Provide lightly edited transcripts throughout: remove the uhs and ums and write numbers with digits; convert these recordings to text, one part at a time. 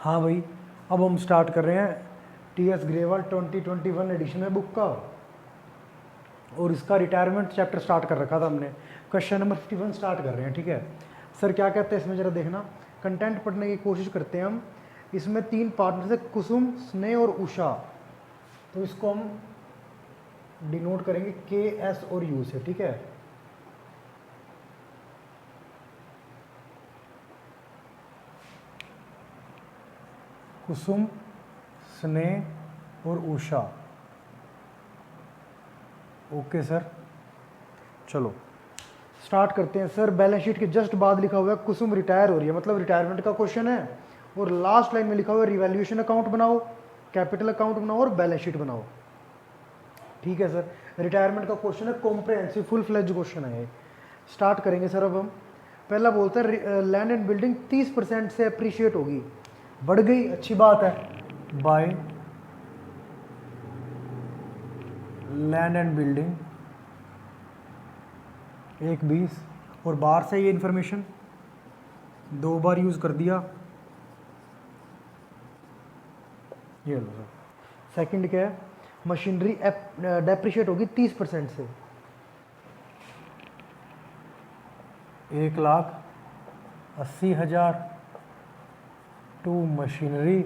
हाँ भाई, अब हम स्टार्ट कर रहे हैं टी.एस. ग्रेवाल 2021 एडिशन में बुक का, और इसका रिटायरमेंट चैप्टर स्टार्ट कर रखा था हमने। क्वेश्चन नंबर 51 स्टार्ट कर रहे हैं, ठीक है सर। क्या कहते हैं इसमें, ज़रा देखना। कंटेंट पढ़ने की कोशिश करते हैं हम। इसमें 3 पार्ट से कुसुम, स्नेह और उषा, तो इसको हम डिनोट करेंगे के, एस और यू से, ठीक है। कुसुम, स्नेह और उषा, ओके सर। चलो स्टार्ट करते हैं सर। बैलेंस शीट के जस्ट बाद लिखा हुआ है कुसुम रिटायर हो रही है, मतलब रिटायरमेंट का क्वेश्चन है। और लास्ट लाइन में लिखा हुआ है रिवैल्यूएशन अकाउंट बनाओ, कैपिटल अकाउंट बनाओ और बैलेंस शीट बनाओ, ठीक है सर। रिटायरमेंट का क्वेश्चन है, कॉम्प्रिहेंसिव फुल फ्लेज क्वेश्चन है ये। स्टार्ट करेंगे सर। अब हम पहला बोलते हैं लैंड एंड बिल्डिंग 30% से अप्रिशिएट होगी, बढ़ गई, अच्छी बात है, बाय लैंड एंड बिल्डिंग 1/20। और बाहर से ये इंफॉर्मेशन 2 बार यूज कर दिया, ये लो सर। सेकंड क्या है, मशीनरी डेप्रिशिएट होगी 30% से, 1,80,000 टू मशीनरी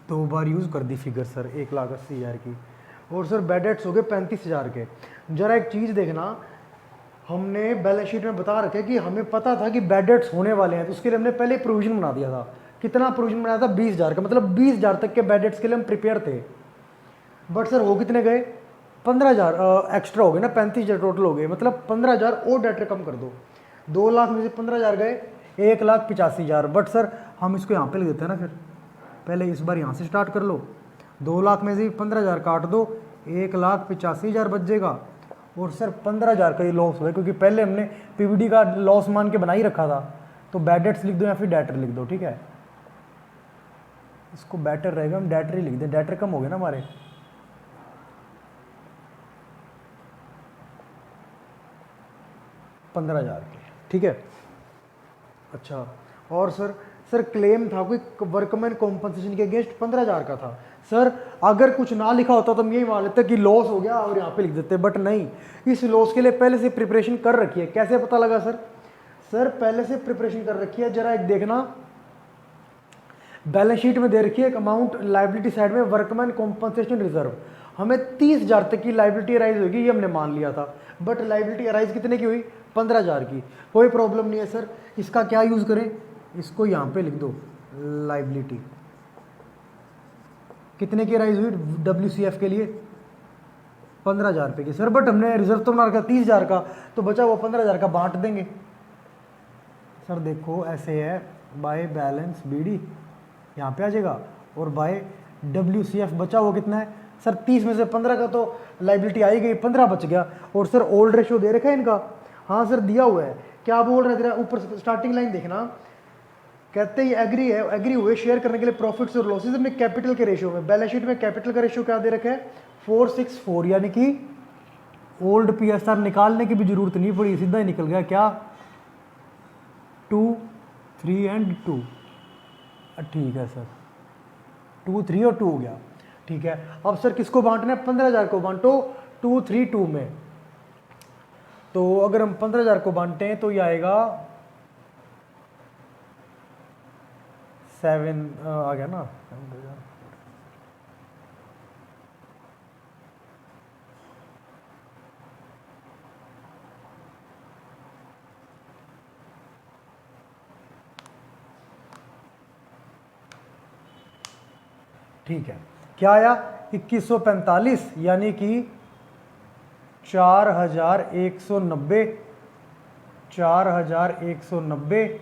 2 बार यूज़ कर दी फिगर सर 1,80,000 की। और सर बेडेट्स हो गए 35,000 के। जरा एक चीज़ देखना, हमने बैलेंस शीट में बता रखे कि हमें पता था कि बेडेट्स होने वाले हैं, तो उसके लिए हमने पहले प्रोविजन बना दिया था। कितना प्रोविजन बनाया था, 20,000 का, मतलब 20,000 तक के बेडेट्स के लिए हम प्रिपेयर थे। बट सर हो कितने गए, 15,000 एक्स्ट्रा हो गए ना, 35,000 टोटल हो गए, मतलब 15,000 और डेटर कम कर दो। 2 लाख में से 15,000 गए, 1,85,000। बट सर हम इसको यहाँ पे लिख देते हैं ना, फिर पहले इस बार यहाँ से स्टार्ट कर लो। 2 लाख में से 15,000 काट दो, 1,85,000 बच जाएगा। और सर 15,000 का ये लॉस हुआ, क्योंकि पहले हमने पीवीडी का लॉस मान के बना ही रखा था। तो बैडेट्स लिख दो या फिर डेटर लिख दो, ठीक है। इसको बेटर रहेगा, हम डेटर ही लिख दें, डेटर कम हो गए ना हमारे। $15,000 के, ठीक है। अच्छा, और सर क्लेम था कोई वर्कमैन कॉम्पनसेशन के अगेंस्ट 15,000 का था। सर अगर कुछ ना लिखा होता तो हम यही मान लेते कि लॉस हो गया और यहाँ पे लिख देते, बट नहीं, इस लॉस के लिए पहले से प्रिपरेशन कर रखी है। कैसे पता लगा सर? सर पहले से प्रिपरेशन कर रखी है। जरा एक देखना, बैलेंस शीट में दे रखी है एक अमाउंट लाइबिलिटी साइड में, वर्कमैन कॉम्पनसेशन रिजर्व। हमें 30,000 तक की लाइबिलिटी अराइज होगी, ये हमने मान लिया था। बट लाइबिलिटी अराइज कितने की हुई, 15,000 की। कोई प्रॉब्लम नहीं है सर, इसका क्या यूज करें, इसको यहाँ पे लिख दो, लाइबिलिटी कितने की अराइज हुई WCF के लिए, 15,000 रुपये की सर। बट हमने रिजर्व तो बना रखा 30,000 का, तो बचा वो 15,000 का बांट देंगे सर। देखो ऐसे है, बाय बैलेंस BD यहाँ पे आ जाएगा, और बाय WCF बचा वो कितना है सर, 30 में से 15 का तो लाइबिलिटी आई गई, 15 बच गया। और सर ओल्ड रेशियो दे रखा है इनका, हाँ सर दिया हुआ है। क्या बोल रहे थे ऊपर स्टार्टिंग लाइन देखना, कहते ही एग्री है, एग्री हुए शेयर करने के लिए प्रॉफिट्स और लॉसेस अपने कैपिटल के रेशियो में। बैलेंस शीट में कैपिटल का रेशियो क्या दे रखा है, 464, यानी कि ओल्ड PSR निकालने की भी जरूरत नहीं पड़ी, सीधा ही निकल गया। क्या, 2, 3 एंड 2, ठीक है सर, 2, 3 और 2 हो गया, ठीक है। अब सर किसको बांटना है, 15,000 को बांटो 2, 3, 2 में। तो अगर हम 15,000 को बांटते हैं तो ये आएगा 7 आ गया ना, ठीक है। क्या आया, 2145, यानी कि 4,190, 4,190।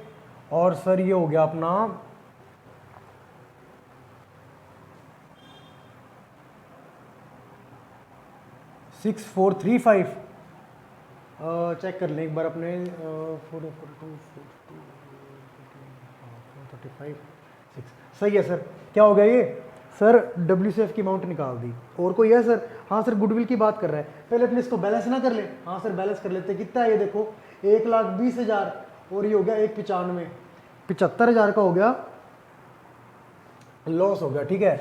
और सर ये हो गया अपना 6,435। चेक कर लें एक बार अपने, 4,4,2,4,35,6 सही है सर। क्या हो गया ये सर WCF की अमाउंट निकाल दी। और कोई है सर? हाँ सर, गुडविल की बात कर रहा है। पहले अपने इसको बैलेंस ना कर ले? हाँ सर बैलेंस कर लेते। कितना है ये देखो, 1,20,000 और ये हो गया 1,95, 75,000 का हो गया लॉस हो गया। ठीक है,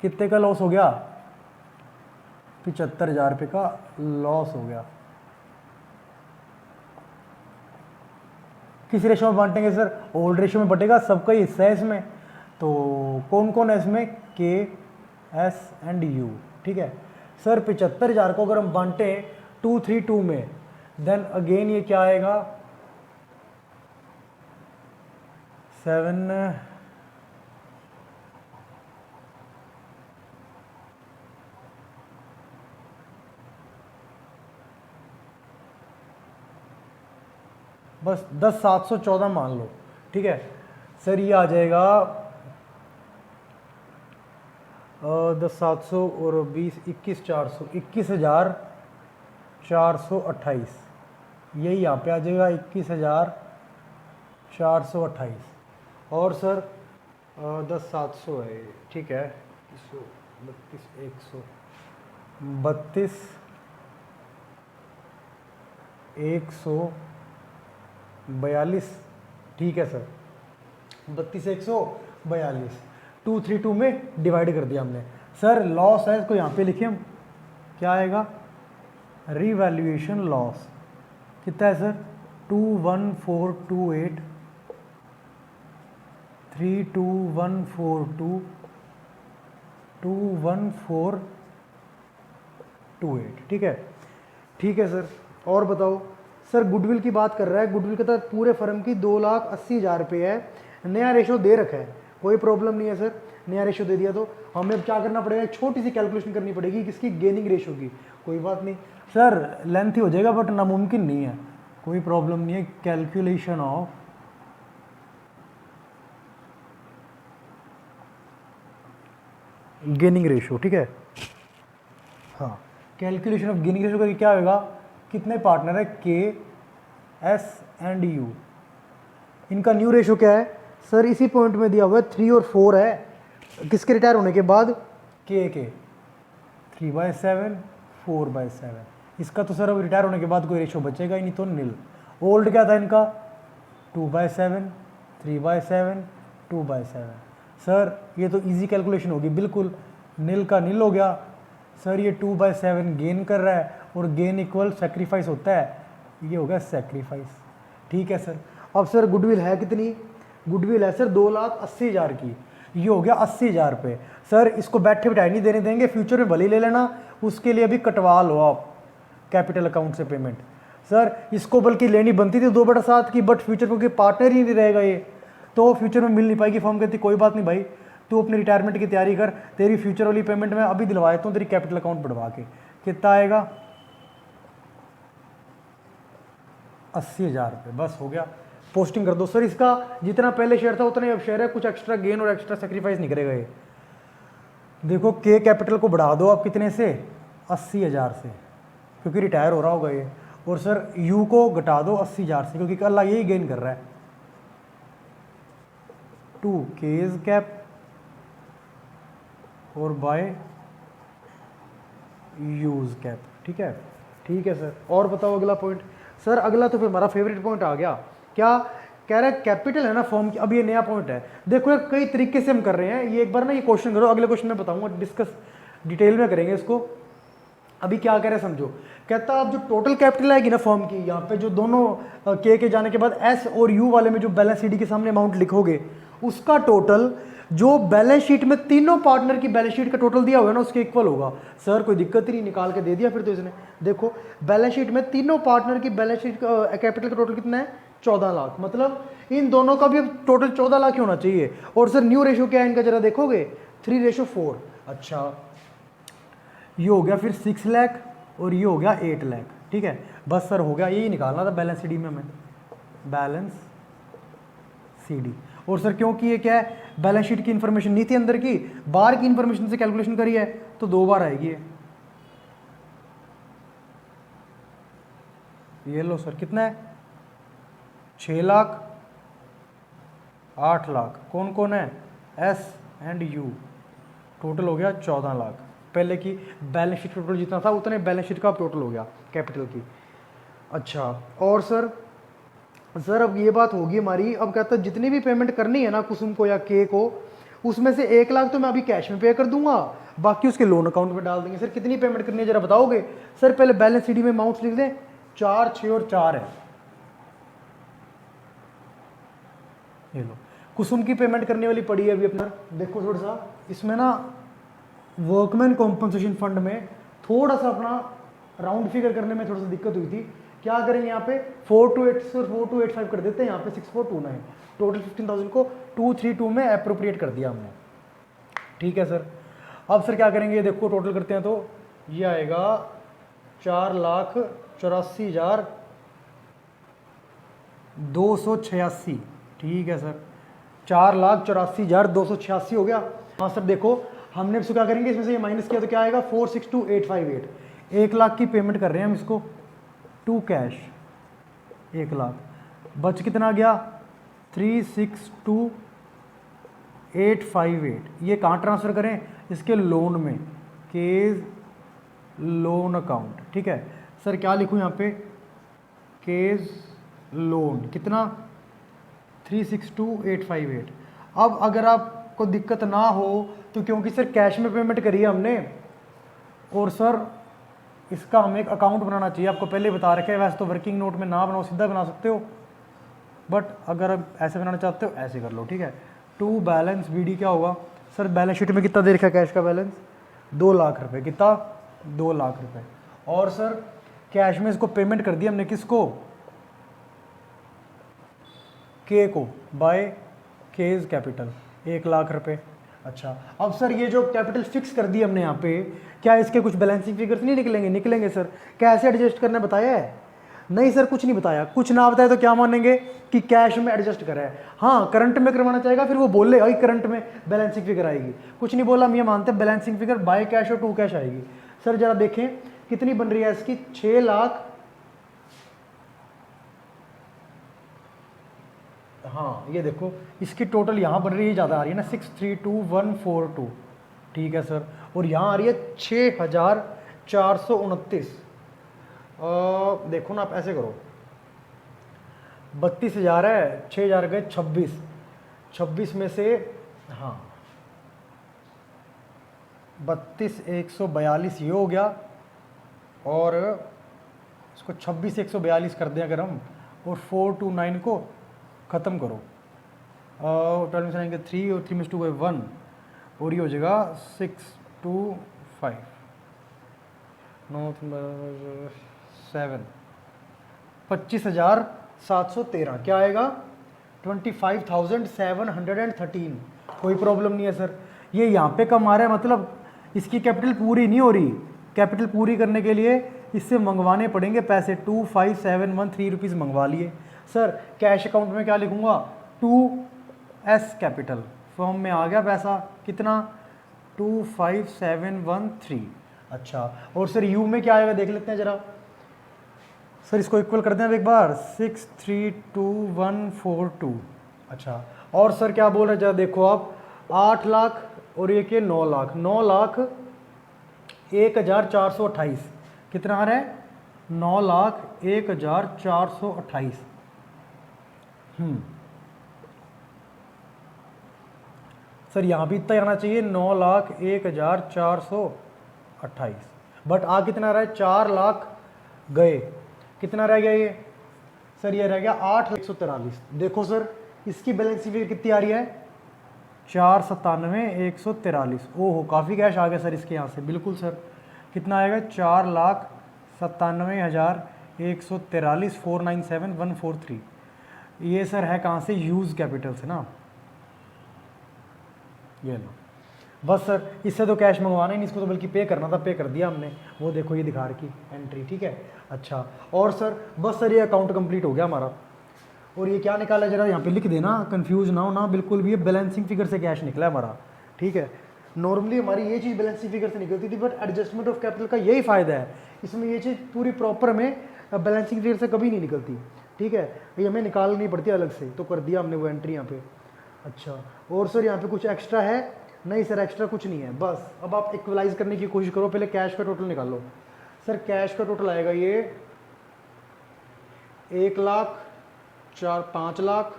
कितने का लॉस हो गया? 75,000 रुपये का लॉस हो गया। किस रेशो में बांटेंगे सर? ओल्ड रेशो में बटेगा, सबका ही हिस्सा है इसमें। तो कौन कौन है इसमें? के, एस एंड यू। ठीक है सर, 75,000 को अगर हम बांटे 232 में, देन अगेन ये क्या आएगा? 7 बस 10,714 मान लो। ठीक है सर, ये आ जाएगा 10,700 और 20 21,400 21,428, यही यहाँ पे आ जाएगा 21,428। और सर 10,700 है। ठीक है, 32 142। ठीक है सर, 32,142 232 में डिवाइड कर दिया हमने। सर लॉस है, इसको यहाँ पे लिखे हम, क्या आएगा? रिवैल्यूएशन लॉस कितना है सर? 21428 32142 21428। ठीक है, ठीक है सर। और बताओ सर, गुडविल की बात कर रहा है। गुडविल के तहत पूरे फर्म की 2,80,000 रुपये है। नया रेशो दे रखा है, कोई प्रॉब्लम नहीं है सर। नया रेशो दे दिया तो हमें अब क्या करना पड़ेगा? एक छोटी सी कैलकुलेशन करनी पड़ेगी किसकी? गेनिंग रेशो की। कोई बात नहीं सर, लेंथी हो जाएगा बट नामुमकिन नहीं है, कोई प्रॉब्लम नहीं है। Calculation of gaining ratio. ठीक है, हाँ, कैलकुलेशन ऑफ गेनिंग रेशो का क्या होगा? कितने पार्टनर है? के, एस एंड यू। इनका न्यू रेशो क्या है सर? इसी पॉइंट में दिया हुआ है, 3 और 4 है। किसके रिटायर होने के बाद? के 3/7 4/7। इसका तो सर अब रिटायर होने के बाद कोई रेशो बचेगा ही नहीं, तो नील। ओल्ड क्या था इनका? 2/7 3/7 2/7। सर ये तो इजी कैलकुलेशन होगी बिल्कुल, नील का नील हो गया। सर ये 2/7 गेन कर रहा है और गेन इक्वल सेक्रीफाइस होता है, ये हो गया सेक्रीफाइस। ठीक है सर। अब सर गुडविल है कितनी? गुडविल है सर 2,80,000 की। ये हो गया 80,000 रुपये। सर इसको बैठे बिठाए नहीं देने देंगे, फ्यूचर में भले ही ले लेना, उसके लिए अभी कटवा लो आप कैपिटल अकाउंट से पेमेंट। सर इसको बल्कि लेनी बनती थी 2/7 की, बट फ्यूचर क्योंकि पार्टनर ही नहीं रहेगा ये, तो फ्यूचर में मिल नहीं पाएगी। फर्म कहती कोई बात नहीं भाई, तू अपनी रिटायरमेंट की तैयारी कर, तेरी फ्यूचर वाली पेमेंट मैं अभी दिलवा देता हूँ तेरी कैपिटल अकाउंट बढ़वा के। कितना आएगा? 80,000 रुपये। बस हो गया, पोस्टिंग कर दो। सर इसका जितना पहले शेयर था उतना ही अब शेयर है, कुछ एक्स्ट्रा गेन और एक्स्ट्रा सेक्रीफाइस नहीं करेगा ये। देखो के कैपिटल को बढ़ा दो आप कितने से? 80,000 से, क्योंकि रिटायर हो रहा होगा ये। और सर यू को घटा दो 80,000 से, क्योंकि अल्लाह यही गेन कर रहा है। 2 केज कैप और बाय यूज कैप। ठीक है, ठीक है सर। और बताओ अगला पॉइंट। सर अगला तो फिर हमारा फेवरेट पॉइंट आ गया, क्या कह रहा है? कैपिटल है ना फॉर्म की। अब ये नया पॉइंट है, देखो यार कई तरीके से हम कर रहे हैं। ये एक बार ना ये क्वेश्चन करो, अगले क्वेश्चन में बताऊंगा, डिस्कस डिटेल में करेंगे इसको। अभी क्या कह रहे हैं समझो। कहता है अब जो टोटल कैपिटल आएगी ना फॉर्म की, यहाँ पे जो दोनों के जाने के बाद एस और यू वाले में जो बैलेंस शीट के सामने अमाउंट लिखोगे, उसका टोटल जो बैलेंस शीट में तीनों पार्टनर की बैलेंस शीट का टोटल दिया हुआ है ना, उसके इक्वल होगा। सर कोई दिक्कत ही नहीं, निकाल के दे दिया फिर तो इसने। देखो बैलेंस शीट में तीनों पार्टनर की बैलेंस शीट का कैपिटल का टोटल कितना है? 14 लाख। मतलब इन दोनों का भी अब टोटल 14 लाख ही होना चाहिए। और सर न्यू रेशो क्या है इनका जरा देखोगे? 3:4। अच्छा ये हो गया फिर 6 लाख और ये हो गया 8 लाख। ठीक है, बस सर हो गया, यही निकालना था बैलेंस सीडी में हमें, बैलेंस सीडी। और सर क्योंकि ये क्या है, बैलेंस शीट की इंफॉर्मेशन नहीं थी अंदर की, बाहर की इंफॉर्मेशन से कैलकुलेशन करी है, तो 2 बार आएगी ये लो सर कितना है? 6 लाख 8 लाख। कौन कौन है? S and you. टोटल हो गया 14 लाख। पहले की बैलेंस शीट टोटल जितना था उतने बैलेंस शीट का टोटल हो गया कैपिटल की। अच्छा, और सर अब ये बात होगी हमारी, अब कहता है जितनी भी पेमेंट करनी है ना कुसुम को या के को, उसमें से 1 लाख तो मैं अभी कैश में पे कर दूंगा, बाकी उसके लोन अकाउंट में डाल देंगे। सर कितनी पेमेंट करनी है जरा बताओगे? सर पहले बैलेंस शीट में अमाउंट्स लिख दें, 4, 6 और 4 है। ये लो, कुसुम की पेमेंट करने वाली पड़ी है अभी अपना। देखो थोड़ा सा इसमें ना वर्कमैन कॉम्पनसेशन फंड में थोड़ा सा अपना राउंड फिगर करने में थोड़ा सा दिक्कत हुई थी। क्या करेंगे यहाँ पे 4285 कर देते हैं, यहाँ पे 6429, टोटल 15,000 को 232 में अप्रोप्रिएट कर दिया हमने। ठीक है सर। अब सर क्या करेंगे, देखो टोटल करते हैं तो ये आएगा 4,84,286। ठीक है सर, 4,84,286 हो गया। हाँ सर देखो हमने इसको क्या करेंगे, इसमें से ये माइनस किया तो क्या आएगा 462,858। 1 लाख की पेमेंट कर रहे हैं हम इसको टू कैश, 1 लाख। बच कितना गया 362,858। ये कहाँ ट्रांसफ़र करें, इसके लोन में, केज लोन अकाउंट। ठीक है सर, क्या लिखूँ यहाँ पे, केज लोन कितना 362,858। अब अगर आपको दिक्कत ना हो तो, क्योंकि सर कैश में पेमेंट करी है हमने और सर इसका हमें एक अकाउंट बनाना चाहिए, आपको पहले बता रखा है। वैसे तो वर्किंग नोट में ना बनाओ, सीधा बना सकते हो, बट अगर आप ऐसे बनाना चाहते हो ऐसे कर लो। ठीक है, टू बैलेंस बीडी क्या होगा सर, बैलेंस शीट में कितना दे रखा है कैश का बैलेंस 2 लाख रुपए, कितना 2 लाख रुपए। और सर कैश में इसको पेमेंट कर दिया हमने, किसको, के को, बाय केज कैपिटल 1 लाख रुपए। अच्छा, अब सर ये जो कैपिटल फिक्स कर दी हमने यहाँ पे, क्या इसके कुछ बैलेंसिंग फिगर्स नहीं निकलेंगे? निकलेंगे सर। कैसे एडजस्ट करना बताया है? नहीं सर कुछ नहीं बताया। कुछ ना बताया तो क्या मानेंगे कि कैश में एडजस्ट करा है। हाँ करंट में करवाना चाहेगा फिर वो बोलेगा कि करंट में बैलेंसिंग फिगर आएगी। कुछ नहीं बोला, हम ये मानते हैं बैलेंसिंग फिगर बाय कैश और टू कैश आएगी। सर जरा देखें कितनी बन रही है इसकी, 6 लाख, हाँ ये देखो इसकी टोटल यहाँ बन रही है, ज़्यादा आ रही है ना 632,142। ठीक है सर, और यहाँ आ रही है 6,429। देखो ना आप ऐसे करो, 32,000 है, 6,000 गए 26 में से, हाँ 32,142 ये हो गया, और इसको 26,142 कर दें अगर हम, और 429 को ख़त्म करो, 12 में से आएंगे 3 और 3 में 2 बाई 1, और ये हो जाएगा 625, 9 7, 25,713। क्या आएगा 25,713। कोई प्रॉब्लम नहीं है सर। ये यहाँ पे कम आ रहा है, मतलब इसकी कैपिटल पूरी नहीं हो रही। कैपिटल पूरी करने के लिए इससे मंगवाने पड़ेंगे पैसे, 25,713 रुपीज़ मंगवा लिए। सर कैश अकाउंट में क्या लिखूँगा, 2S कैपिटल, फॉर्म में आ गया पैसा कितना 25,713। अच्छा, और सर यू में क्या आएगा देख लेते हैं ज़रा। सर इसको इक्वल कर दें अब एक बार, 632,142। अच्छा, और सर क्या बोल रहे हैं जरा देखो आप, 8 लाख और एक ये 9 लाख, 9,01,428। कितना आ रहा है 9,01,428। सर यहाँ भी इतना आना चाहिए 9,01,428, बट आ कितना रहा है 4 लाख गए, कितना रह गया ये सर, ये रह गया 8,143। देखो सर इसकी बैलेंस फिगर कितनी आ रही है 4,97,143। ओहो काफ़ी कैश आ गया सर इसके यहाँ से, बिल्कुल सर। कितना आएगा 4,97,143, 497,143। ये सर है कहाँ से, यूज़ कैपिटल से ना, ये लो। बस सर इससे तो कैश मंगवाना ही नहीं, इसको तो बल्कि पे करना था, पे कर दिया हमने, वो देखो ये दिखा रखी एंट्री। ठीक है, अच्छा, और सर बस सर ये अकाउंट कंप्लीट हो गया हमारा। और ये क्या निकाला जरा यहाँ पे लिख देना, कंफ्यूज ना हो ना बिल्कुल भी, ये बैलेंसिंग फिगर से कैश निकला है हमारा। ठीक है, नॉर्मली हमारी ये चीज़ बैलेंसिंग फिगर से निकलती थी, बट एडजस्टमेंट ऑफ कैपिटल का यही फ़ायदा है, इसमें ये चीज़ पूरी प्रॉपर में बैलेंसिंग फिगर से कभी नहीं निकलती। ठीक है, ये हमें निकालनी पड़ती है अलग से, तो कर दिया हमने वो एंट्री यहाँ पे। अच्छा, और सर यहाँ पे कुछ एक्स्ट्रा है नहीं सर एक्स्ट्रा कुछ नहीं है, बस अब आप इक्वलाइज करने की कोशिश करो, पहले कैश का टोटल निकालो। सर कैश का टोटल आएगा ये 1,00,000, 5,00,000,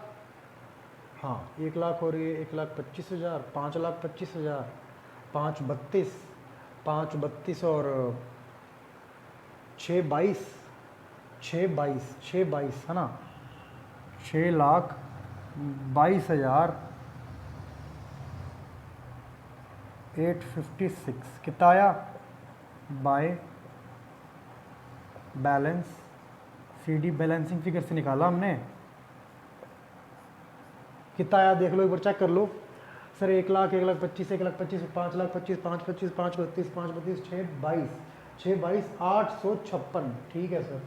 हाँ 1,00,000 और ये 1,25,000, 5,25,000, 5,32, 5,32 और 6,22, 6,22 है ना, 6,22,000 856 कितना आया by balance CD balancing figure से निकाला हमने, कितना आया देख लो एक बार चेक कर लो। सर 1,00,000, 1,25,000, 1,25,000, 5,25,000, 5,25,000, 5,32, 5,32, 6,22, 6,22, 856, ठीक है सर।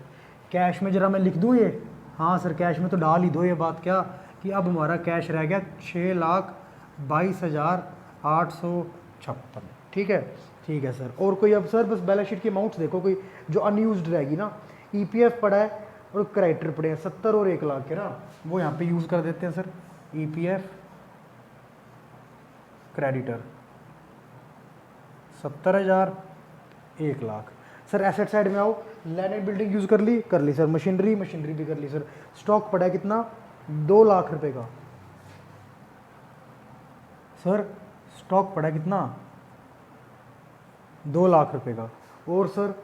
कैश में जरा मैं लिख दूँ ये, हाँ सर कैश में तो डाल ही दो ये बात, क्या कि अब हमारा कैश रह गया 6,22,856, ठीक है सर। और कोई अब सर बस बैलेंस शीट की अमाउंट्स देखो, कोई जो अनयूज्ड रहेगी ना, EPF पड़ा है और क्रेडिटर पड़े हैं 70 और 1,00,000 के ना, वो यहाँ पे यूज़ कर देते हैं sir. EPF creditor 70,000, 1,00,000। Sir asset side में आओ, लैंड एंड बिल्डिंग यूज़ कर ली सर, मशीनरी भी कर ली सर। स्टॉक पड़ा है कितना 2,00,000 रुपए का, सर स्टॉक पड़ा है कितना 2,00,000 रुपए का। और सर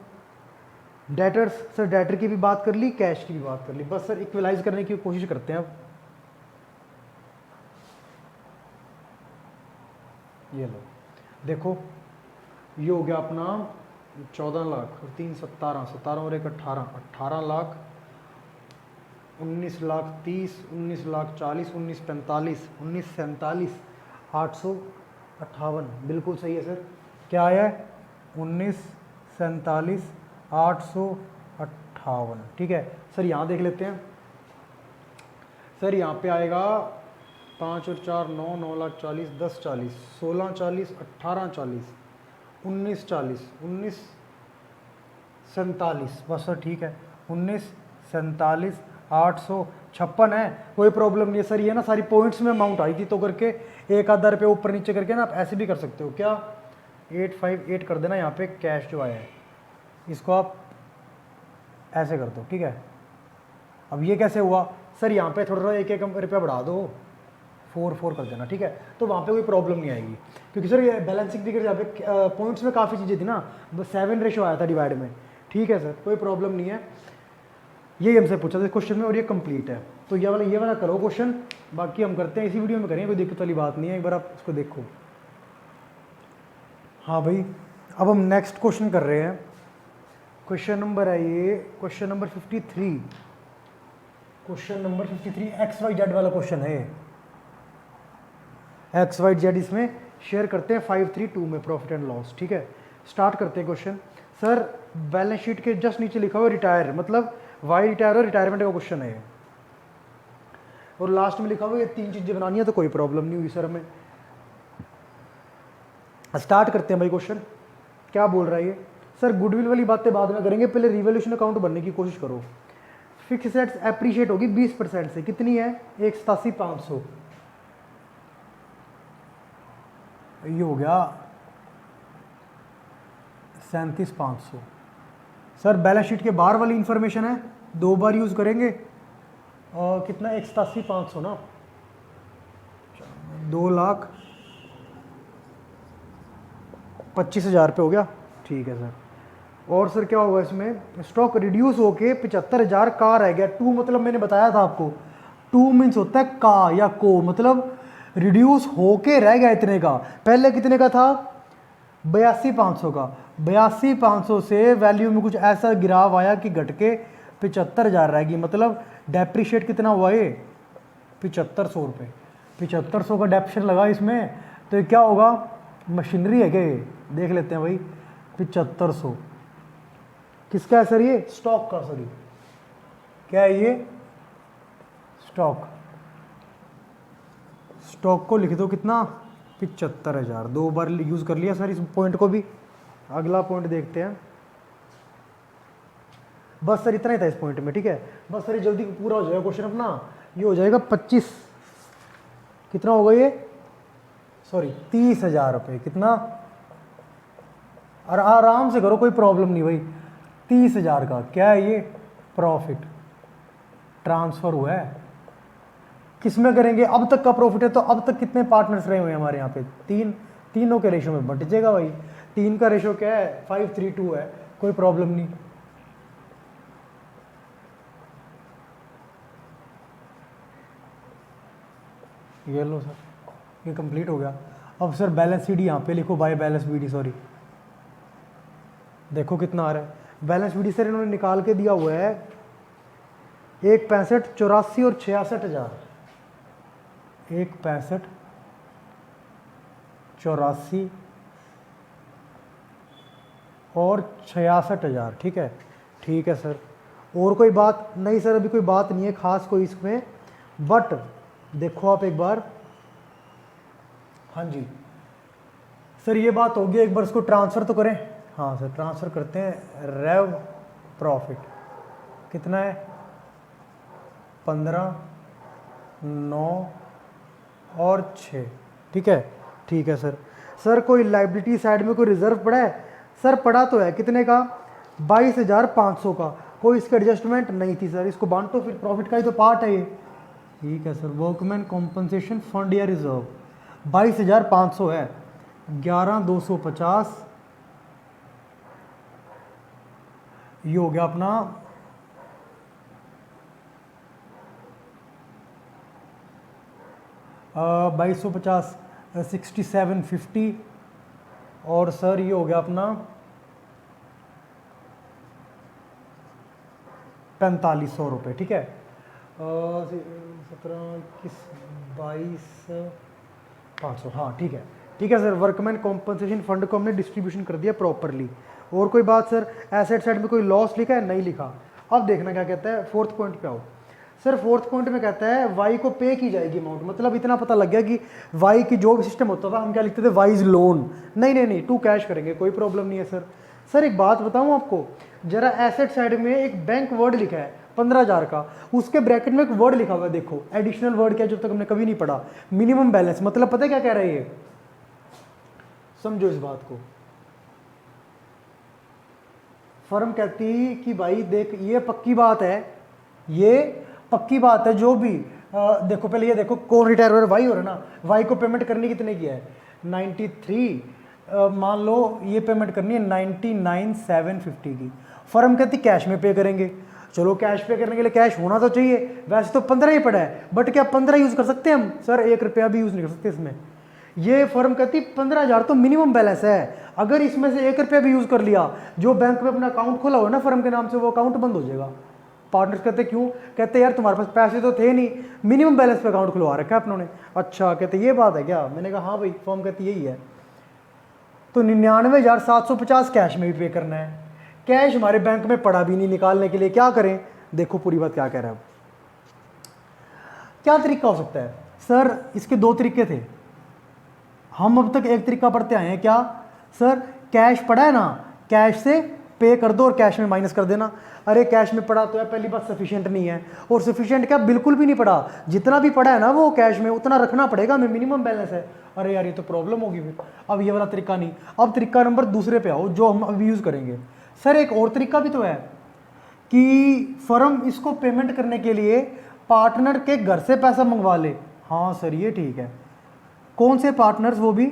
डेटर्स, सर डेटर की भी बात कर ली, कैश की भी बात कर ली, बस सर इक्वलाइज करने की कोशिश करते हैं अब। ये लो देखो, ये हो गया अपना 14,00,000 और 3 17, 17 और 1 18, 18,00,000, 19,30,000, 19,40,000, 19,45,000, 19,47,000, 858, बिल्कुल सही है सर। क्या आया है 19,47,000, 858, ठीक है सर। यहाँ देख लेते हैं सर, यहाँ पे आएगा 5 और 4 9, 9,40,000, 10,40,000, 16,40,000, 18,40,000, 19,40,000, 19,47,000, बस सर ठीक है 19,47,000, 856 है, कोई प्रॉब्लम नहीं है सर। ये ना सारी पॉइंट्स में अमाउंट आई थी तो करके 1,000 रुपये ऊपर नीचे करके ना आप ऐसे भी कर सकते हो, क्या 858 कर देना यहाँ पे कैश जो आया है, इसको आप ऐसे कर दो, ठीक है। अब ये कैसे हुआ सर, यहाँ पे थोड़ा 1-1 रुपया बढ़ा दो, 4 कर देना, ठीक है, तो वहाँ पे कोई प्रॉब्लम नहीं आएगी, क्योंकि सर ये बैलेंसिंग फिगर यहाँ पे पॉइंट्स में काफ़ी चीज़ें थी ना, 7 रेशो आया था डिवाइड में, ठीक है सर, कोई प्रॉब्लम नहीं है। यही हमसे पूछा था क्वेश्चन में और ये कंप्लीट है, तो ये वाला करो क्वेश्चन, बाकी हम करते हैं इसी वीडियो में करेंगे, कोई दिक्कत वाली बात नहीं है, एक बार आप इसको देखो। हाँ भाई, अब हम नेक्स्ट क्वेश्चन कर रहे हैं, क्वेश्चन नंबर है ये क्वेश्चन नंबर 53, XYZ वाला क्वेश्चन है, XYZ इसमें शेयर करते हैं 532 में प्रॉफिट एंड लॉस, ठीक है। स्टार्ट करते हैं क्वेश्चन। सर बैलेंस शीट के जस्ट नीचे लिखा हुआ रिटायर, मतलब वाई रिटायर और रिटायरमेंट का क्वेश्चन है, और लास्ट में लिखा हुआ ये 3 चीजें बनानी है, तो कोई प्रॉब्लम नहीं हुई सर हमें। स्टार्ट करते हैं भाई क्वेश्चन, क्या बोल रहा है ये सर, गुडविल वाली बातें बाद में करेंगे, पहले रिवॉल्यूशन अकाउंट बनने की कोशिश करो। फिक्स एसेट्स एप्रिशिएट होगी 20% से, कितनी है 187,500, ये हो गया 37,500। सर बैलेंस शीट के बाहर वाली इंफॉर्मेशन है, 2 बार यूज करेंगे, और कितना 187,500 ना, 2,25,000 रुपये हो गया, ठीक है सर। और सर क्या होगा इसमें, स्टॉक रिड्यूस होके 75,000 का रह गया। 2 मतलब मैंने बताया था आपको, 2 मीन्स होता है का या को, मतलब रिड्यूस होके रह गया इतने का, पहले कितने का था 82,500 का, 82,500 से वैल्यू में कुछ ऐसा गिराव आया कि घट के 75,000 रहेगी, मतलब डेप्रीशिएट कितना हुआ ये 7,500 रुपये, 7,500 का डेप्रीशिएट लगा इसमें, तो ये क्या होगा, मशीनरी है क्या ये, देख लेते हैं भाई। 7,500 किसका है सर, ये स्टॉक का, सॉरी क्या है ये, स्टॉक को लिख दो कितना 75,000, 2 बार यूज कर लिया सर इस पॉइंट को भी। अगला पॉइंट देखते हैं, बस सर इतना ही था इस पॉइंट में, ठीक है, बस सर जल्दी पूरा हो जाएगा क्वेश्चन अपना, ये हो जाएगा 25, कितना होगा ये सॉरी 30,000 रुपये, कितना, और आराम से करो, कोई प्रॉब्लम नहीं भाई। 30,000 का क्या है ये, प्रॉफिट ट्रांसफ़र हुआ है। किस में करेंगे, अब तक का प्रॉफिट है, तो अब तक कितने पार्टनर्स रहे हुए हैं हमारे यहाँ पे, तीनों के रेशो में बट जाएगा भाई। 3 का रेशो क्या है, 5:3:2 है, कोई प्रॉब्लम नहीं। ये लो सर, ये कंप्लीट हो गया। अब सर बैलेंस सी डी यहाँ पे लिखो, by balance B D, sorry देखो कितना आ रहा है बैलेंस बी डी। सर इन्होंने निकाल के दिया हुआ है 1,65, 84 और 66,000। 1,65, 84 और 66,000, ठीक है, ठीक है सर। और कोई बात नहीं सर, अभी कोई बात नहीं है खास कोई इसमें, बट देखो आप एक बार, हाँ जी सर ये बात होगी, एक बार इसको ट्रांसफ़र तो करें। हाँ सर ट्रांसफ़र करते हैं। रेव प्रॉफिट कितना है, 15, 9 और 6, ठीक है, ठीक है सर। सर कोई लाइबिलिटी साइड में कोई रिजर्व पड़ा है, सर पड़ा तो है, कितने का, 22,500 का। कोई इसका एडजस्टमेंट नहीं थी सर, इसको बांटो फिर, प्रॉफिट का ही तो पार्ट है ये, ठीक है सर। वर्कमैन कॉम्पनसेशन फंड या रिजर्व 22,500 है, 11,250 ये हो गया अपना 2250, 6750 और सर ये हो गया अपना 4,500 रुपये, ठीक है। 17, 21, 22,500, हाँ ठीक है, ठीक है सर। वर्कमैन कॉम्पनसेशन फंड को हमने डिस्ट्रीब्यूशन कर दिया प्रॉपरली। और कोई बात सर, एसेट साइड में कोई लॉस लिखा है, नहीं लिखा। अब देखना क्या कहता है, 4th पॉइंट पे आओ सर। 4th पॉइंट में कहता है वाई को पे की जाएगी अमाउंट, मतलब इतना पता लग गया कि वाई की जो भी सिस्टम होता था, हम क्या लिखते थे, वाइज लोन, नहीं टू कैश करेंगे, कोई प्रॉब्लम नहीं है सर। सर एक बात बताऊं आपको, जरा एसेट साइड में एक बैंक वर्ड लिखा है 15,000 का, उसके ब्रैकेट में एक वर्ड लिखा हुआ है, देखो एडिशनल वर्ड क्या, जब तक हमने कभी नहीं पढ़ा, मिनिमम बैलेंस, मतलब पता है क्या कह रहा है ये, समझो इस बात को। फर्म कहती कि भाई देख ये पक्की बात है, ये पक्की बात है, जो भी देखो पहले ये देखो, कौन रिटायर हो रहा है, वाई हो रहा है ना, वाई को पेमेंट करनी कितने की है, 93, मान लो ये पेमेंट करनी है 99,750 की। फर्म कहती कैश में पे करेंगे, चलो कैश पे करने के लिए कैश होना तो चाहिए, वैसे तो 15 ही पड़ा है, बट क्या 15 यूज़ कर सकते हैं हम, सर 1 रुपया भी यूज़ नहीं कर सकते इसमें। ये फर्म कहती 15,000 तो मिनिमम बैलेंस है, अगर इसमें से 1 रुपया भी यूज़ कर लिया, जो बैंक में अपना अकाउंट खोला हो ना फर्म के नाम से, वो अकाउंट बंद हो जाएगा। पार्टनर्स कहते क्यों, कहते यार तुम्हारे पास पैसे तो थे नहीं, मिनिमम बैलेंस पे अकाउंट खुलवा रखा है अपनों ने। अच्छा, कहते ये बात है क्या, मैंने कहा हाँ भाई, फर्म कहती यही है। तो 99,750 कैश में भी पे करना है, कैश हमारे बैंक में पड़ा भी नहीं निकालने के लिए, क्या करें, देखो पूरी बात क्या कह रहा है। क्या तरीका हो सकता है सर, इसके 2 तरीके थे, हम अब तक एक तरीका पढ़ते आए हैं, क्या सर, कैश पड़ा है ना, कैश से पे कर दो और कैश में माइनस कर देना। अरे कैश में पड़ा तो है, पहली बात सफिशिएंट नहीं है, और सफिशिएंट क्या, बिल्कुल भी नहीं पड़ा, जितना भी पड़ा है ना वो कैश में उतना रखना पड़ेगा, हमें मिनिमम बैलेंस है। अरे यार ये तो प्रॉब्लम होगी फिर, अब ये वाला तरीका नहीं। अब तरीका नंबर दूसरे पे आओ, जो हम अभी यूज़ करेंगे। सर एक और तरीका भी तो है कि फर्म इसको पेमेंट करने के लिए पार्टनर के घर से पैसा मंगवा ले। हाँ सर ये ठीक है, कौन से पार्टनर्स, वो भी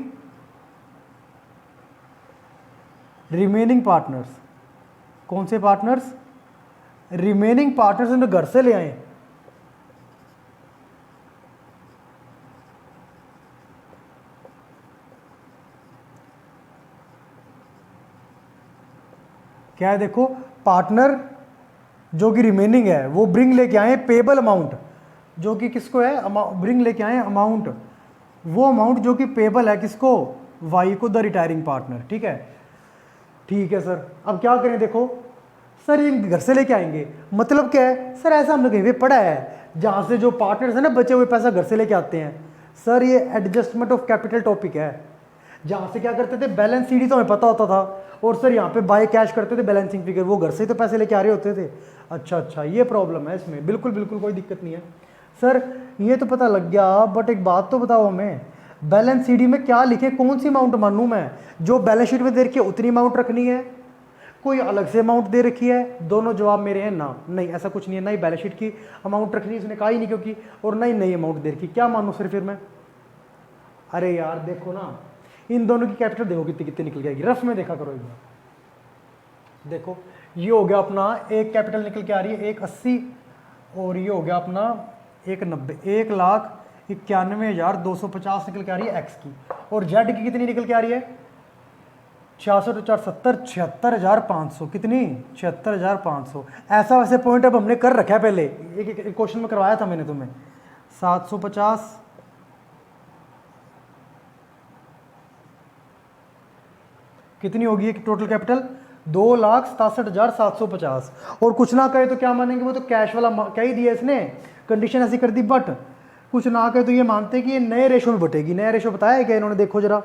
रिमेनिंग पार्टनर्स, कौन से पार्टनर्स, रिमेनिंग पार्टनर्स उन्हें घर से ले आए। क्या है, देखो पार्टनर जो कि रिमेनिंग है वो ब्रिंग लेके आए पेबल अमाउंट, जो कि किसको है, ब्रिंग लेके आए अमाउंट, वो अमाउंट जो कि पेबल है किसको, वाई को, द रिटायरिंग पार्टनर, ठीक है, ठीक है सर। अब क्या करें, देखो सर ये घर से लेके आएंगे, मतलब क्या है सर, ऐसा हमने कहीं पे पढ़ा है जहाँ से जो पार्टनर्स है ना बचे हुए पैसा घर से लेके आते हैं। सर ये एडजस्टमेंट ऑफ कैपिटल टॉपिक है, जहाँ से क्या करते थे, बैलेंस सीडी तो हमें पता होता था, और सर यहाँ पे बाय कैश करते थे बैलेंसिंग फिगर, वो घर से ही तो पैसे लेके आ रहे होते थे। अच्छा ये प्रॉब्लम है इसमें, बिल्कुल कोई दिक्कत नहीं है सर, ये तो पता लग गया, बट एक बात तो बताओ हमें, बैलेंस सीडी में क्या लिखे, कौन सी अमाउंट मानूं मैं, जो बैलेंस शीट में दे रखी है उतनी अमाउंट रखनी है, कोई अलग से अमाउंट दे रखी है? दोनों जवाब मेरे हैं ना, नहीं ऐसा कुछ नहीं है, ना ही बैलेंस शीट की अमाउंट रखनी है, उसने कहा ही नहीं क्योंकि, और ना ही नई अमाउंट दे रखी, क्या मानूं सर फिर मैं? अरे यार देखो ना, इन दोनों की कैपिटल देखो कितनी कितनी निकल जाएगी, रफ में देखा करो एक बार। देखो ये हो गया अपना, एक कैपिटल निकल के आ रही है 180, और ये हो गया अपना 190, 1,91,250 निकल के आ रही है एक्स की, और जेड की कितनी निकल के आ रही है? 66 4 70, 76,500, कितनी? 76,500। ऐसा वैसे पॉइंट अब हमने कर रखा है पहले, एक क्वेश्चन में करवाया था मैंने तुम्हें। 750 कितनी होगी टोटल कैपिटल? 2,67,750। और कुछ ना कहे तो क्या मानेंगे, वो तो कैश वाला कह ही दिया इसने, कंडीशन ऐसी कर दी, बट कुछ ना कहे तो ये मानते हैं कि ये नए रेशो में बटेगी। नया रेशो बताया है क्या इन्होंने? देखो जरा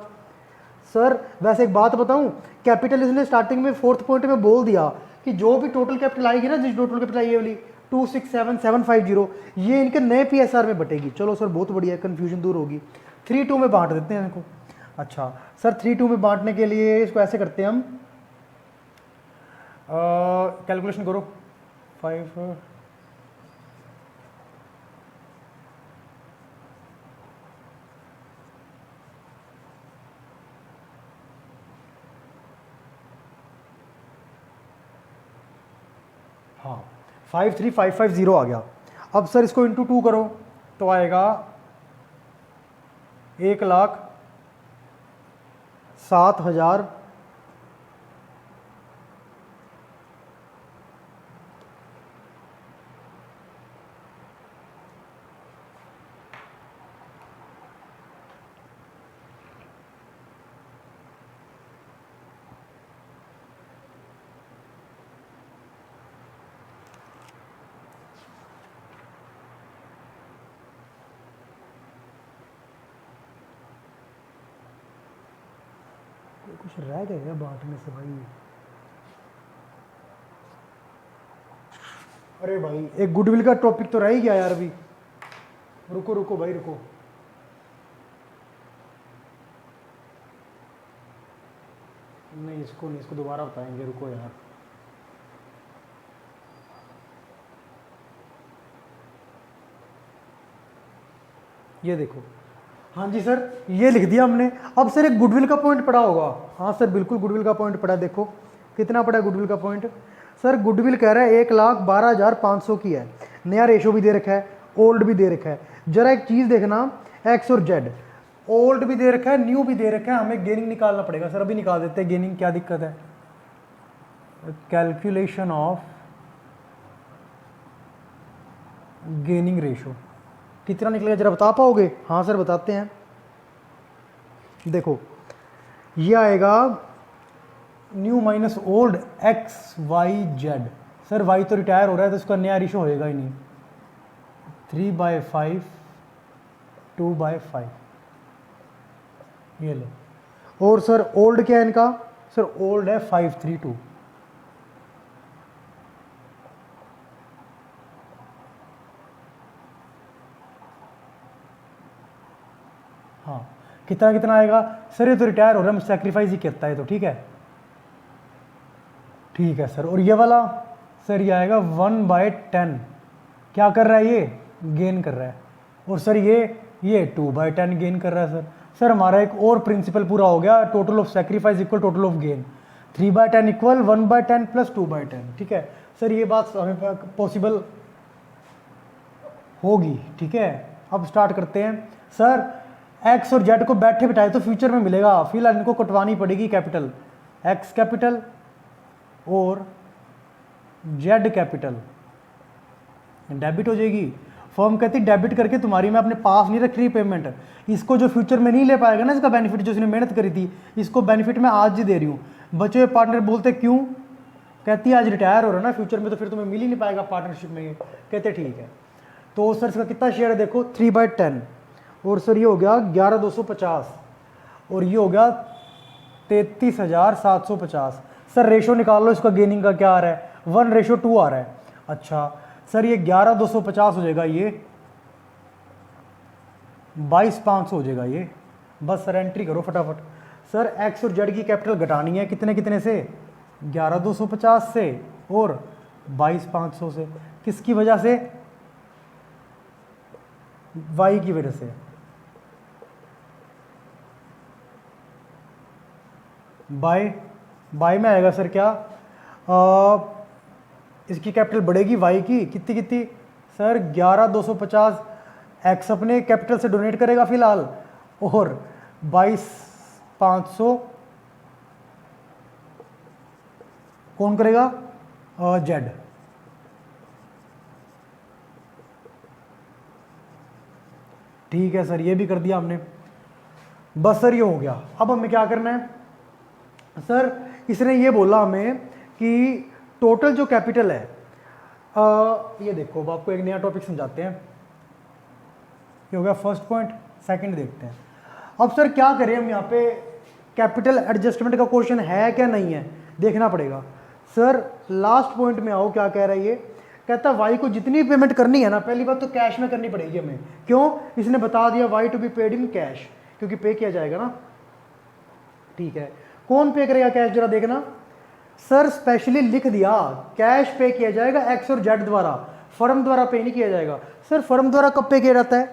सर, वैसे एक बात बताऊं, कैपिटल इसने स्टार्टिंग में 4th पॉइंट में बोल दिया कि जो भी टोटल कैपिटल आएगी ना, जिस टोटल कैपिटल आई वाली 267,750, ये इनके नए पीएसआर में बटेगी। चलो सर बहुत बढ़िया, कन्फ्यूजन दूर होगी। 3-2 में बांट देते हैं इनको। अच्छा सर 3-2 में बांटने के लिए इसको ऐसे करते हैं हम, कैलकुलेशन करो 5 हाँ 53,550 आ गया। अब सर इसको इंटू 2 करो तो आएगा 1,07,000 कुछ रह गया बांटने से भाई। अरे भाई एक गुडविल का टॉपिक तो रह ही गया यार अभी। रुको रुको भाई रुको, नहीं इसको नहीं, इसको दोबारा बताएंगे, रुको यार। ये देखो, हाँ जी सर ये लिख दिया हमने। अब सर एक गुडविल का पॉइंट पड़ा होगा। हाँ सर बिल्कुल गुडविल का पॉइंट पड़ा। देखो कितना पड़ा है गुडविल का पॉइंट? सर गुडविल कह रहा है 1,12,500 की है। नया रेशो भी दे रखा है, ओल्ड भी दे रखा है। जरा एक चीज़ देखना, एक्स और जेड, ओल्ड भी दे रखा है, न्यू भी दे रखा है, हमें गेनिंग निकालना पड़ेगा। सर अभी निकाल देते हैं गेनिंग, क्या दिक्कत है? कैलकुलेशन ऑफ गेनिंग रेशो कितना निकलेगा जरा बता पाओगे? हाँ सर बताते हैं। देखो ये आएगा new minus old X Y Z. Sir Y तो रिटायर हो रहा है तो उसका नया रेशो होएगा ही नहीं। 3/5 2/5 ये लो। और सर ओल्ड क्या है इनका? सर ओल्ड है 532। हाँ कितना कितना आएगा? सर ये तो रिटायर हो रहा है, सेक्रीफाइस ही करता है तो ठीक है, ठीक है सर। और ये वाला सर ये आएगा 1/10। क्या कर रहा है ये? गेन कर रहा है। और सर ये 2/10 गेन कर रहा है। सर सर हमारा एक और प्रिंसिपल पूरा हो गया, total of sacrifice equal total of gain. 3/10 equal 1/10 plus 2/10। ठीक है सर ये बात हमें पॉसिबल होगी। ठीक है अब स्टार्ट करते हैं। सर एक्स और जेड को बैठे बिठाए तो फ्यूचर में मिलेगा, फिलहाल इनको कटवानी पड़ेगी कैपिटल। एक्स कैपिटल और जेड कैपिटल डेबिट हो जाएगी। फर्म कहती डेबिट करके तुम्हारी मैं अपने पास नहीं रख रही पेमेंट, इसको जो फ्यूचर में नहीं ले पाएगा ना इसका बेनिफिट, जो इसने मेहनत करी थी, इसको बेनिफिट मैं आज ही दे रही हूँ। बचे हुए पार्टनर बोलते क्यों? कहती है आज रिटायर हो रहा है ना फ्यूचर में तो फिर तुम्हें मिल ही नहीं पाएगा पार्टनरशिप में। ये कहते ठीक है। तो सर इसका कितना शेयर है? देखो 3/10। और सर ये हो गया 11,250 और ये हो गया 33,750। सर रेशो निकाल लो इसका गेनिंग का क्या आ रहा है? 1:2 आ रहा है। अच्छा सर ये 11,250 हो जाएगा, ये 22,500 हो जाएगा, ये बस सर एंट्री करो फटाफट। सर एक्स और जेड की कैपिटल घटानी है, कितने कितने से, 11,250 से और 22,500 से। किसकी वजह से, वाई की वजह से। बाय बाय में आएगा सर क्या, इसकी कैपिटल बढ़ेगी वाई की, कितनी कितनी सर, 11,250 एक्स अपने कैपिटल से डोनेट करेगा फिलहाल, और 22,500 कौन करेगा, जेड। ठीक है सर, ये भी कर दिया हमने। बस सर ये हो गया। अब हमें क्या करना है सर, इसने ये बोला हमें कि टोटल जो कैपिटल है, ये देखो अब आपको एक नया टॉपिक समझाते हैं। ये हो गया फर्स्ट पॉइंट, सेकंड देखते हैं। अब सर क्या करें हम, यहाँ पे कैपिटल एडजस्टमेंट का क्वेश्चन है क्या नहीं है देखना पड़ेगा। सर लास्ट पॉइंट में आओ, क्या कह रहा है ये, कहता है वाई को जितनी पेमेंट करनी है ना, पहली बात तो कैश में करनी पड़ेगी हमें। क्यों, इसने बता दिया Y to be paid in cash, क्योंकि पे किया जाएगा ना। ठीक है, कौन पे करेगा कैश, जरा देखना सर, स्पेशली लिख दिया कैश पे किया जाएगा एक्स और जेड द्वारा, फर्म द्वारा पे नहीं किया जाएगा। सर फर्म द्वारा कब पे किया जाता है,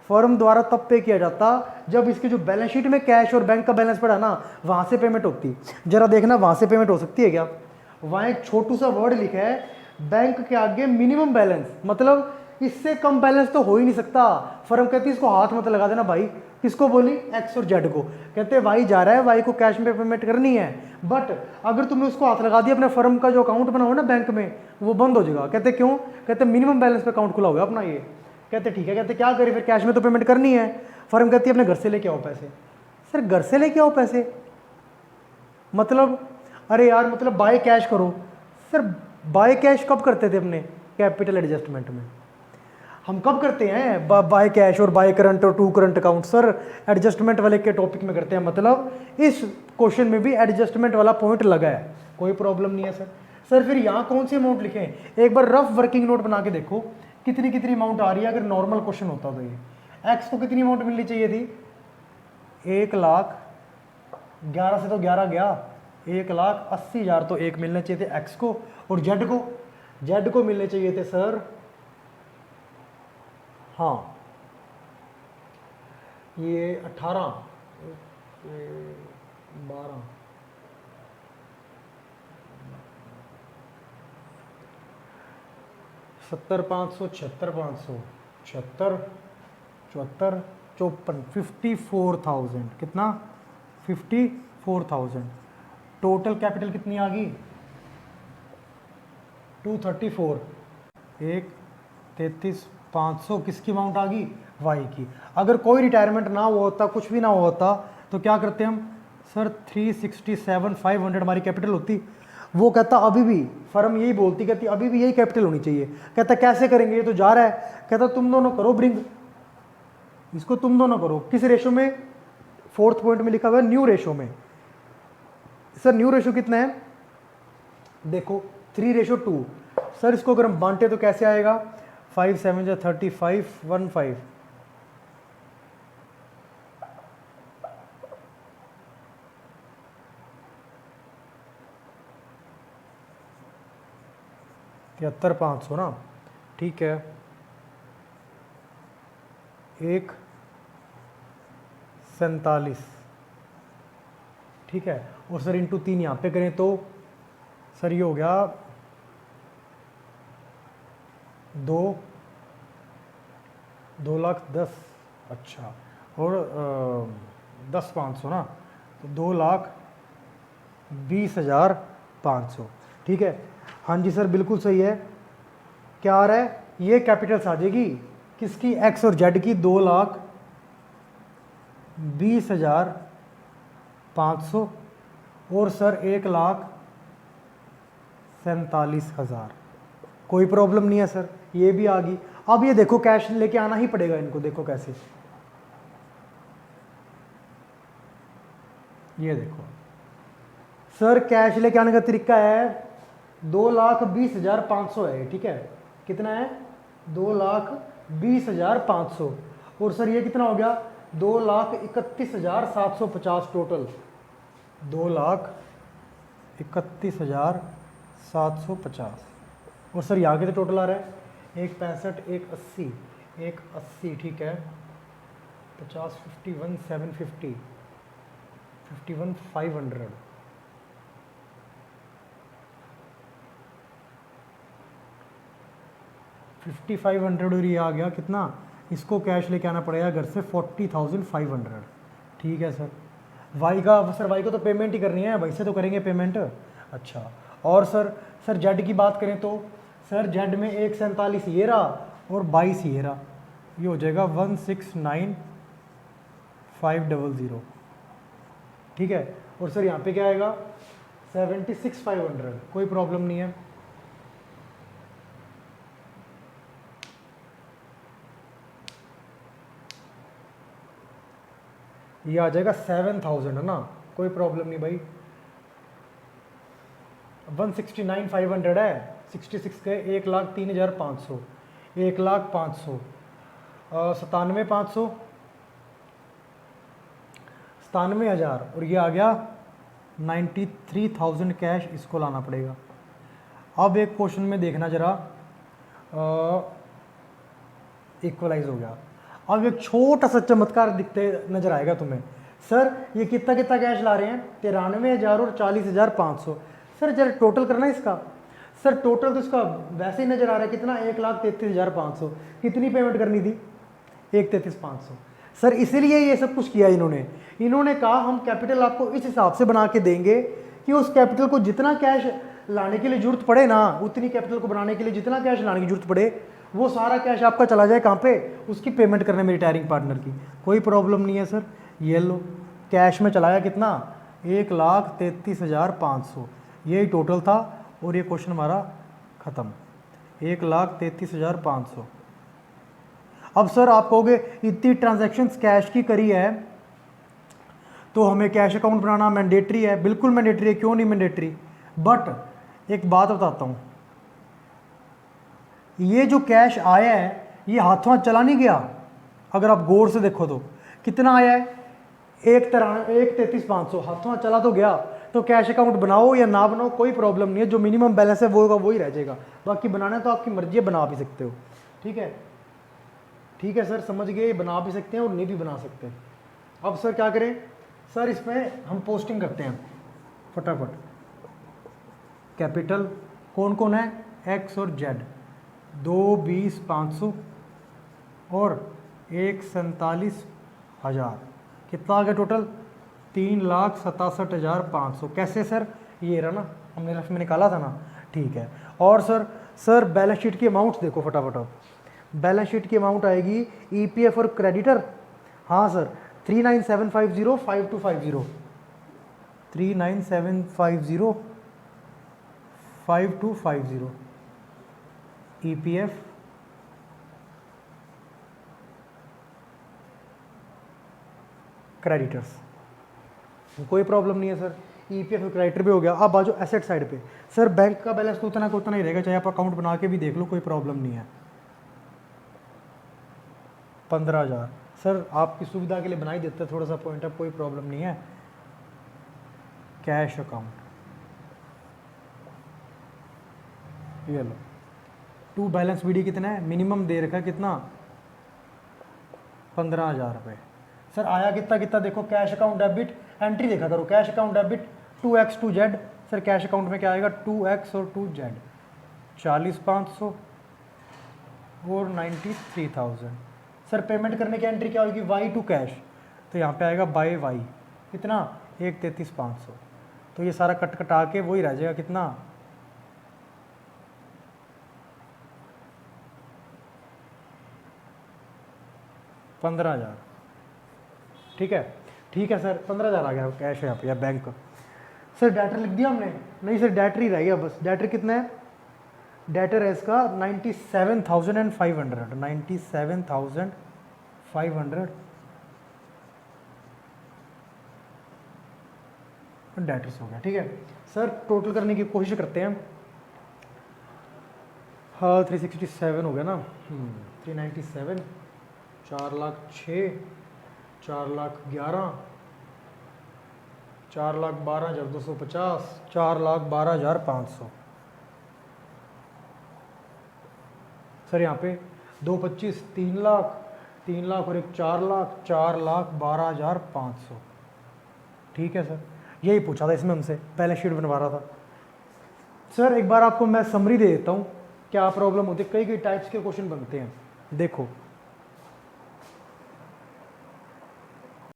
फर्म द्वारा तब पे किया जाता जब इसकी जो बैलेंस शीट में कैश और बैंक का बैलेंस पड़ा ना, वहां से पेमेंट होती। जरा देखना वहां से पेमेंट हो सकती है क्या, वहां एक छोटू सा वर्ड लिखा है बैंक के आगे मिनिमम बैलेंस, मतलब इससे कम बैलेंस तो हो ही नहीं सकता। फर्म कहती है इसको हाथ मत लगा देना भाई, किसको बोली, एक्स और जेड को। कहते वाई जा रहा है, वाई को कैश में पेमेंट करनी है, बट अगर तुमने उसको हाथ लगा दिया, अपने फर्म का जो अकाउंट बना हुआ ना बैंक में, वो बंद हो जाएगा। कहते क्यों, कहते मिनिमम बैलेंस पे अकाउंट खुला हुआ अपना ये। कहते ठीक है, कहते क्या करें फिर, कैश में तो पेमेंट करनी है। फर्म कहती है अपने घर से लेके आओ पैसे। सर घर से लेके आओ पैसे मतलब, अरे यार मतलब बाय कैश करो। सर बाय कैश कब करते थे अपने कैपिटल एडजस्टमेंट में, हम कब करते हैं बाय कैश और बाय करंट और to current account, sir adjustment वाले के टॉपिक में करते हैं। मतलब इस क्वेश्चन में भी एडजस्टमेंट वाला पॉइंट लगा है, कोई प्रॉब्लम नहीं है सर। सर फिर यहाँ कौन सी अमाउंट लिखें, एक बार रफ वर्किंग नोट बना के देखो कितनी कितनी अमाउंट आ रही है। अगर नॉर्मल क्वेश्चन होता तो ये एक्स को कितनी अमाउंट मिलनी चाहिए थी, 1,11,000 से तो 11 गया, 1,80,000 तो एक मिलने चाहिए थे एक्स को, और जेड को मिलने चाहिए थे सर, हाँ ये 18, 12, 70,500, 76,500, 76, 74, 54, 54,000, कितना 54,000। टोटल कैपिटल कितनी आ गई, 234, 1,33,500 किसकी अमाउंट आ गई, वाई की। अगर कोई रिटायरमेंट ना हुआ होता, कुछ भी ना हुआ होता, तो क्या करते हम सर, 367,500 हमारी कैपिटल होती। वो कहता अभी भी, फर्म यही बोलती, कहती अभी भी यही कैपिटल होनी चाहिए। कहता कैसे करेंगे, ये तो जा रहा है। कहता तुम दोनों करो ब्रिंग, इसको तुम दोनों करो। किस रेशो में, फोर्थ पॉइंट में लिखा हुआ है न्यू रेशो में। सर न्यू रेशो कितना है, देखो 3:2। सर इसको अगर हम बांटे तो कैसे आएगा, 5 7 35, 15, 73,500 ना, ठीक है। 1,47, ठीक है। और सर इंटू 3 यहाँ पे करें तो सर ये हो गया 2,10,000, अच्छा, और 10,500 ना, तो 2,20,500, ठीक है। हाँ जी सर बिल्कुल सही है। क्या आ रहा है, ये कैपिटल्स आ जाएगी किसकी, एक्स और जेड की, 2,20,500 और सर 1,47,000। कोई प्रॉब्लम नहीं है सर, ये भी आ गई। अब ये देखो कैश लेके आना ही पड़ेगा इनको, देखो कैसे, ये देखो सर कैश लेके आने का तरीका है, 2,20,500 है, ठीक है। कितना है, 2,20,500, और सर ये कितना हो गया, 2,31,750 टोटल, 2,31,750। और सर यहाँ के तो टोटल आ रहा है 165, 180, 180, ठीक है, 50, 51, 750, 51, 500, 5500। और ये आ गया कितना, इसको कैश लेके आना पड़ेगा घर से 40,500। ठीक है सर। वाई का, सर वाई को तो पेमेंट ही करनी है, वैसे तो करेंगे पेमेंट। अच्छा, और सर जेड की बात करें तो सर जेड में 147 ये रहा और 22 ये रहा, ये हो जाएगा 169,500। ठीक है। और सर यहाँ पे क्या आएगा 76,500, कोई प्रॉब्लम नहीं है। ये आ जाएगा 7,000 है ना, कोई प्रॉब्लम नहीं भाई। 169,500 है, 66 के 1,03,500, 1,05,000, 97,500, 97,000, और ये आ गया 93,000 कैश, इसको लाना पड़ेगा। अब एक क्वेश्चन में देखना जरा, इक्वलाइज हो गया। अब एक छोटा सा चमत्कार दिखते नजर आएगा तुम्हें, सर ये कितना कितना कैश ला रहे हैं, 93,000 और 40,500। सर जरा टोटल करना इसका। सर टोटल तो इसका वैसे ही नजर आ रहा है कितना, 1,33,500। कितनी पेमेंट करनी थी, 1,33,500। सर इसीलिए ये सब कुछ किया इन्होंने कहा हम कैपिटल आपको इस हिसाब से बना के देंगे कि उस कैपिटल को जितना कैश लाने के लिए जरूरत पड़े ना, उतनी कैपिटल को बनाने के लिए जितना कैश लाने की जरूरत पड़े, वो सारा कैश आपका चला जाए कहाँ पे, उसकी पेमेंट करने में रिटायरिंग पार्टनर की। कोई प्रॉब्लम नहीं है सर। ये लो कैश में चलाया कितना, 1,33,500, यही टोटल था। और ये क्वेश्चन हमारा ख़त्म, 1,33,500। अब सर आप कहोगे इतनी ट्रांजैक्शंस कैश की करी है तो हमें कैश अकाउंट बनाना मैंडेटरी है। बिल्कुल मैंडेटरी है, क्यों नहीं मैंडेटरी। बट एक बात बताता हूँ, ये जो कैश आया है ये हाथों हाथ चला नहीं गया। अगर आप गौर से देखो तो कितना आया है, 1,33,500, हाथों हाथ चला तो गया। तो कैश अकाउंट बनाओ या ना बनाओ कोई प्रॉब्लम नहीं है, जो मिनिमम बैलेंस है वो होगा वही रह जाएगा, बाकी बनाना तो आपकी मर्जी है, बना भी सकते हो। ठीक है, ठीक है सर, समझ गए, बना भी सकते हैं और नहीं भी बना सकते। अब सर क्या करें, सर इसमें हम पोस्टिंग करते हैं फटाफट। कैपिटल कौन कौन है, एक्स और जेड, 2,20,500 और 1,47,000, कितना आ गया टोटल, 3,67,500। कैसे सर, ये रहा ना, हमने रफ में निकाला था ना। ठीक है। और सर बैलेंस शीट की अमाउंट देखो फटाफट। बैलेंस शीट की अमाउंट आएगी ईपीएफ और क्रेडिटर, हाँ सर, 39750 5250, 39750 5250 ईपीएफ क्रेडिटर्स, कोई प्रॉब्लम नहीं है सर। ईपीएफ और क्रेडिटर भी हो गया। अब आ जाओ एसेट साइड पे। सर बैंक का बैलेंस तो उतना का उतना ही रहेगा, चाहे आप अकाउंट बना के भी देख लो, कोई प्रॉब्लम नहीं है। 15,000 सर आपकी सुविधा के लिए बना ही देते हैं, थोड़ा सा पॉइंट अप, कोई प्रॉब्लम नहीं है। कैश अकाउंट, ये लो, टू बैलेंस बीडी कितना है, मिनिमम दे रखा है कितना, 15,000 रुपये। सर आया कितना कितना देखो, कैश अकाउंट डेबिट, एंट्री देखा करो, cash account debit 2x 2z। Sir cash account में क्या आएगा, 2x और 2z, 40,500 और 93,000। सर पेमेंट करने की एंट्री क्या होगी, वाई टू कैश, तो यहाँ पे आएगा बाय वाई, कितना, 1,33,500। तो ये सारा कट कटा के वही रह जाएगा कितना, 15,000। ठीक है, ठीक है सर, 15,000 आ गया कैश है यहाँ पे या बैंक का। सर डेटर लिख दिया हमने, नहीं सर डेटर ही रह गया बस। डेटर कितना है, डेटर है इसका 97,500, 97,500 डेटर्स हो गया। ठीक है सर, टोटल करने की कोशिश करते हैं। हाँ 367 हो गया ना, 397, 4,06,000, 4,11,000, 4,12,250, 4,12,500। सर यहाँ पे 2,25 3,00,000, 3,00,000 और एक 4,00,000, 4,12,500। ठीक है सर, यही पूछा था इसमें हमसे, पहले शीट बनवा रहा था। सर एक बार आपको मैं समरी दे देता हूँ क्या प्रॉब्लम होती है, कई कई टाइप्स के क्वेश्चन बनते हैं। देखो